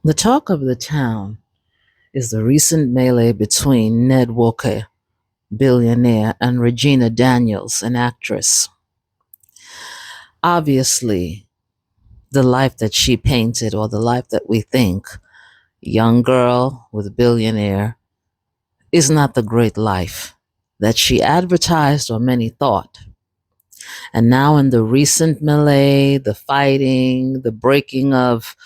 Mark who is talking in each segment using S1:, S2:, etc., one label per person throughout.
S1: The talk of the town is the recent melee between Ned Nwoko, billionaire, and Regina Daniels, an actress. Obviously, the life that she painted, or the life that we think, young girl with billionaire, is not the great life that she advertised or many thought. And now, in the recent melee, the fighting, the breaking of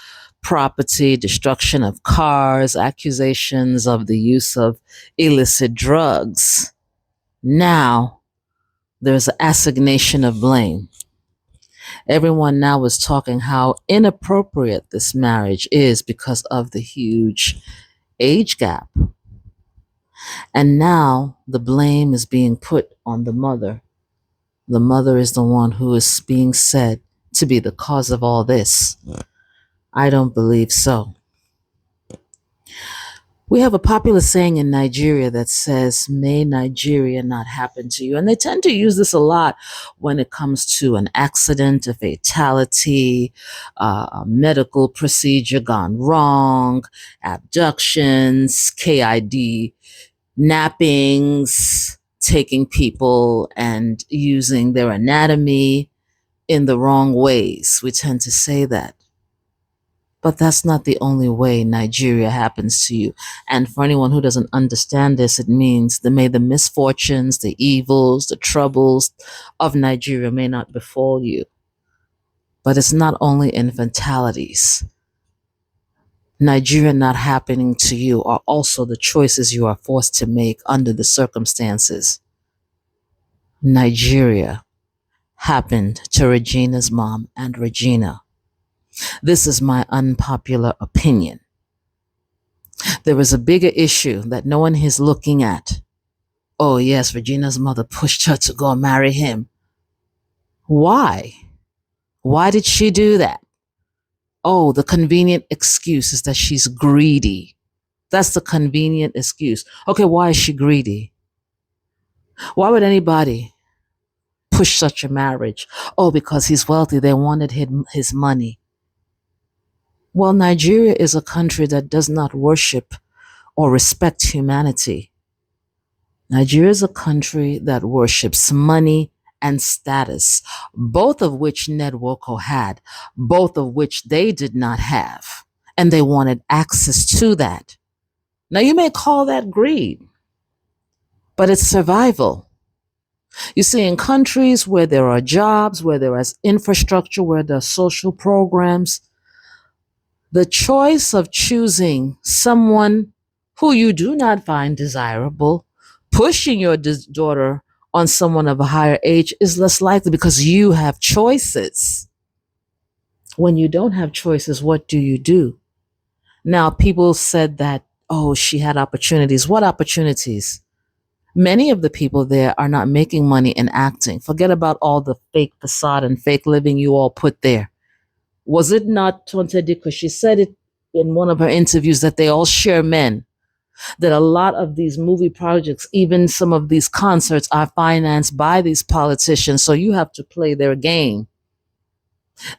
S1: property, destruction of cars, accusations of the use of illicit drugs, now there's an assignation of blame. Everyone now is talking how inappropriate this marriage is because of the huge age gap. And now the blame is being put on the mother. The mother is the one who is being said to be the cause of all this. I don't believe so. We have a popular saying in Nigeria that says, may Nigeria not happen to you. And they tend to use this a lot when it comes to an accident, a fatality, a medical procedure gone wrong, abductions, KID, nappings, taking people and using their anatomy in the wrong ways. We tend to say that. But that's not the only way Nigeria happens to you. And for anyone who doesn't understand this, it means that may the misfortunes, the evils, the troubles of Nigeria may not befall you. But it's not only infantilities. Nigeria not happening to you are also the choices you are forced to make under the circumstances. Nigeria happened to Regina's mom and Regina. This is my unpopular opinion. There is a bigger issue that no one is looking at. Oh, yes, Regina's mother pushed her to go marry him. Why? Why did she do that? Oh, the convenient excuse is that she's greedy. That's the convenient excuse. Okay, why is she greedy? Why would anybody push such a marriage? Oh, because he's wealthy. They wanted his money. Well, Nigeria is a country that does not worship or respect humanity. Nigeria is a country that worships money and status, both of which Ned Nwoko had, both of which they did not have, and they wanted access to that. Now, you may call that greed, but it's survival. You see, in countries where there are jobs, where there is infrastructure, where there are social programs, the choice of choosing someone who you do not find desirable, pushing your daughter on someone of a higher age is less likely because you have choices. When you don't have choices, what do you do? Now, people said that, oh, she had opportunities. What opportunities? Many of the people there are not making money in acting. Forget about all the fake facade and fake living you all put there. Was it not Tonte Diko? She said it in one of her interviews that they all share men, that a lot of these movie projects, even some of these concerts, are financed by these politicians. So you have to play their game.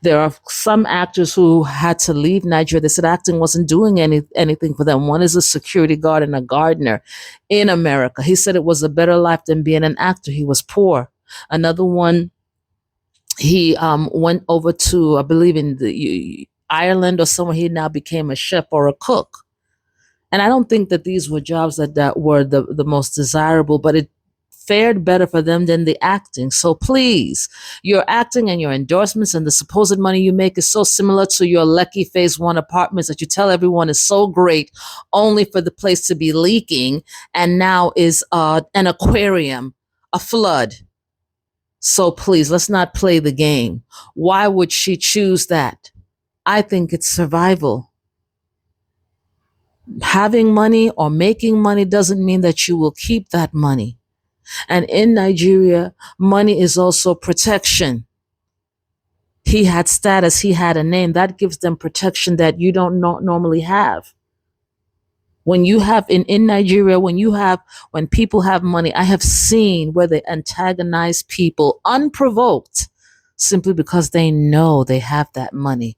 S1: There are some actors who had to leave Nigeria. They said acting wasn't doing anything for them. One is a security guard and a gardener in America. He said it was a better life than being an actor. He was poor. Another one, he went over to, I believe, in the Ireland or somewhere. He now became a chef or a cook. And I don't think that these were jobs that were the most desirable, but it fared better for them than the acting. So please, your acting and your endorsements and the supposed money you make is so similar to your Lekki Phase 1 apartments that you tell everyone is so great, only for the place to be leaking and now is an aquarium, a flood. So please, let's not play the game. Why would she choose that? I think it's survival. Having money or making money doesn't mean that you will keep that money. And in Nigeria, money is also protection. He had status, he had a name. That gives them protection that you don't normally have. When you have in Nigeria, when people have money, I have seen where they antagonize people unprovoked simply because they know they have that money.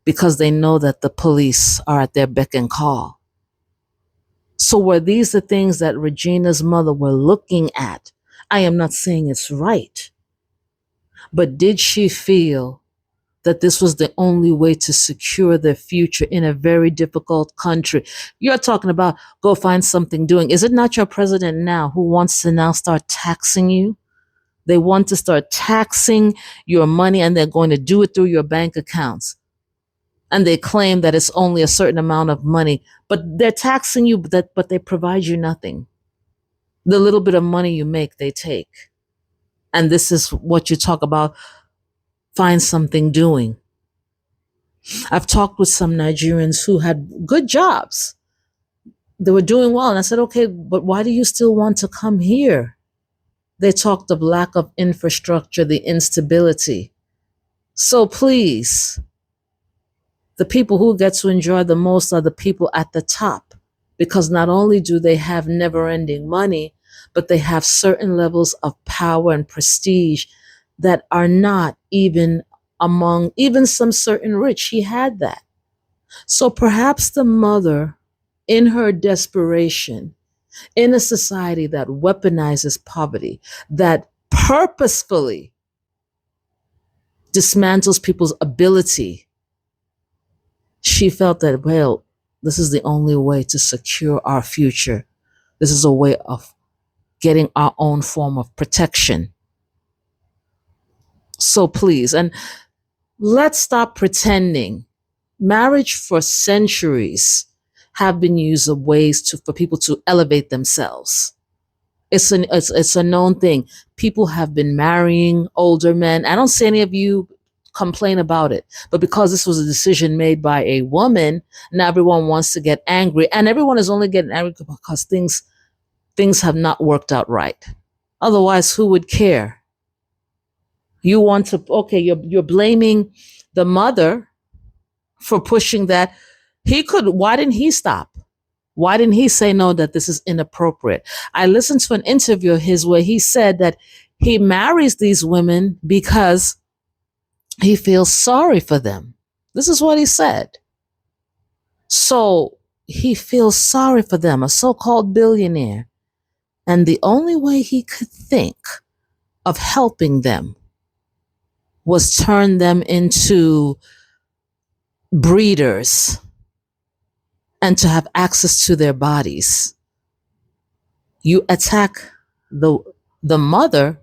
S1: because they know that the police are at their beck and call. So were these the things that Regina's mother were looking at? I am not saying it's right, but did she feel that this was the only way to secure their future in a very difficult country? You're talking about go find something doing. Is it not your president now who wants to now start taxing you? They want to start taxing your money, and they're going to do it through your bank accounts. And they claim that it's only a certain amount of money, but they're taxing you, but they provide you nothing. The little bit of money you make, they take. And this is what you talk about, find something doing. I've talked with some Nigerians who had good jobs. They were doing well. And I said, okay, but why do you still want to come here? They talked of lack of infrastructure, the instability. So please, the people who get to enjoy the most are the people at the top, because not only do they have never-ending money, but they have certain levels of power and prestige that are not even among even some certain rich. He had that. So perhaps the mother, in her desperation, in a society that weaponizes poverty, that purposefully dismantles people's ability, she felt that, well, this is the only way to secure our future. This is a way of getting our own form of protection. So please, and let's stop pretending. Marriage for centuries have been used as ways for people to elevate themselves. It's a known thing. People have been marrying older men. I don't see any of you complain about it, but because this was a decision made by a woman, now everyone wants to get angry, and everyone is only getting angry because things have not worked out right. Otherwise, who would care? You want to, okay, you're blaming the mother for pushing that. Why didn't he stop? Why didn't he say no, that this is inappropriate? I listened to an interview of his where he said that he marries these women because he feels sorry for them. This is what he said. So he feels sorry for them, a so-called billionaire. And the only way he could think of helping them was turn them into breeders and to have access to their bodies. You attack the mother,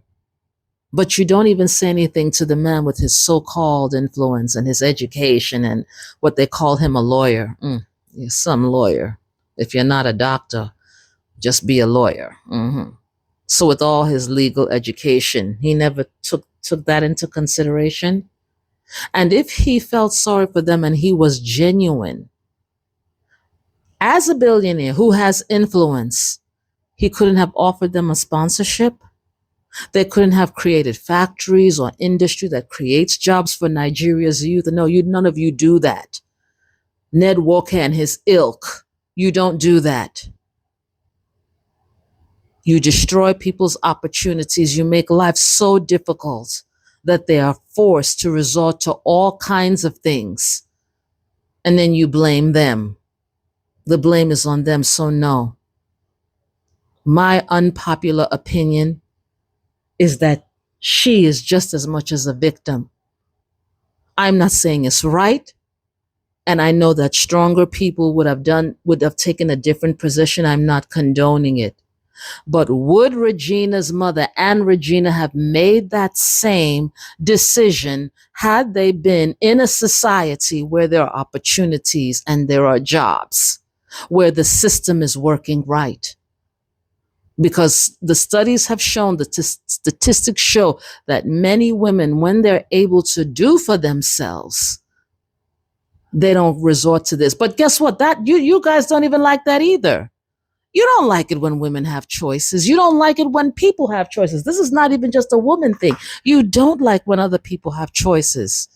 S1: but you don't even say anything to the man with his so-called influence and his education and what they call him, a lawyer. You're some lawyer. If you're not a doctor, just be a lawyer. So with all his legal education, he never took that into consideration. And if he felt sorry for them and he was genuine, as a billionaire who has influence, he couldn't have offered them a sponsorship. They couldn't have created factories or industry that creates jobs for Nigeria's youth. No, none of you do that. Ned Nwoko and his ilk, you don't do that. You destroy people's opportunities. You make life so difficult that they are forced to resort to all kinds of things. And then you blame them. The blame is on them. So no. My unpopular opinion is that she is just as much as a victim. I'm not saying it's right. And I know that stronger people would have taken a different position. I'm not condoning it. But would Regina's mother and Regina have made that same decision had they been in a society where there are opportunities and there are jobs, where the system is working right? Because the studies have shown, the statistics show that many women, when they're able to do for themselves, they don't resort to this. But guess what? That you guys don't even like that either. You don't like it when women have choices. You don't like it when people have choices. This is not even just a woman thing. You don't like when other people have choices.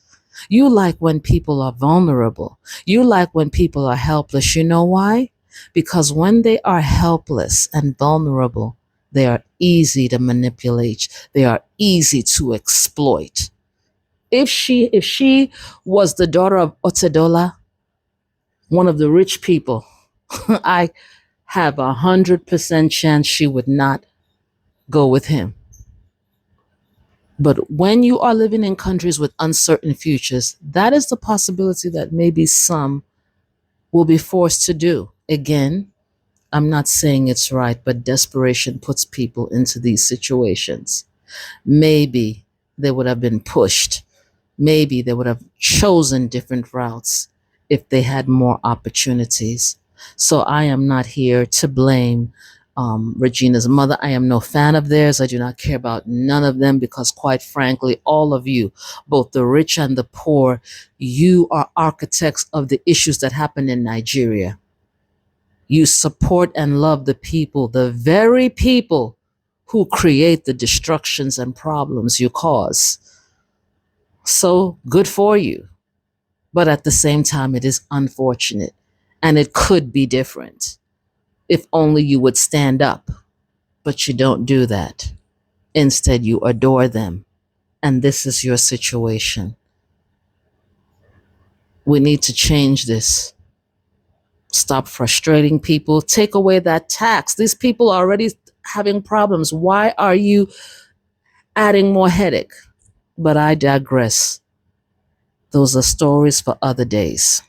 S1: You like when people are vulnerable. You like when people are helpless. You know why? Because when they are helpless and vulnerable, they are easy to manipulate. They are easy to exploit. If she was the daughter of Otedola, one of the rich people, I have 100% chance she would not go with him. But when you are living in countries with uncertain futures, that is the possibility that maybe some will be forced to do. Again, I'm not saying it's right, but desperation puts people into these situations. Maybe they would have been pushed. Maybe they would have chosen different routes if they had more opportunities. So I am not here to blame Regina's mother. I am no fan of theirs. I do not care about none of them because, quite frankly, all of you, both the rich and the poor, you are architects of the issues that happen in Nigeria. You support and love the people, the very people who create the destructions and problems you cause. So good for you. But at the same time, it is unfortunate and it could be different if only you would stand up. But you don't do that. Instead, you adore them. And this is your situation. We need to change this. Stop frustrating people. Take away that tax. These people are already having problems. Why are you adding more headache? But I digress. Those are stories for other days.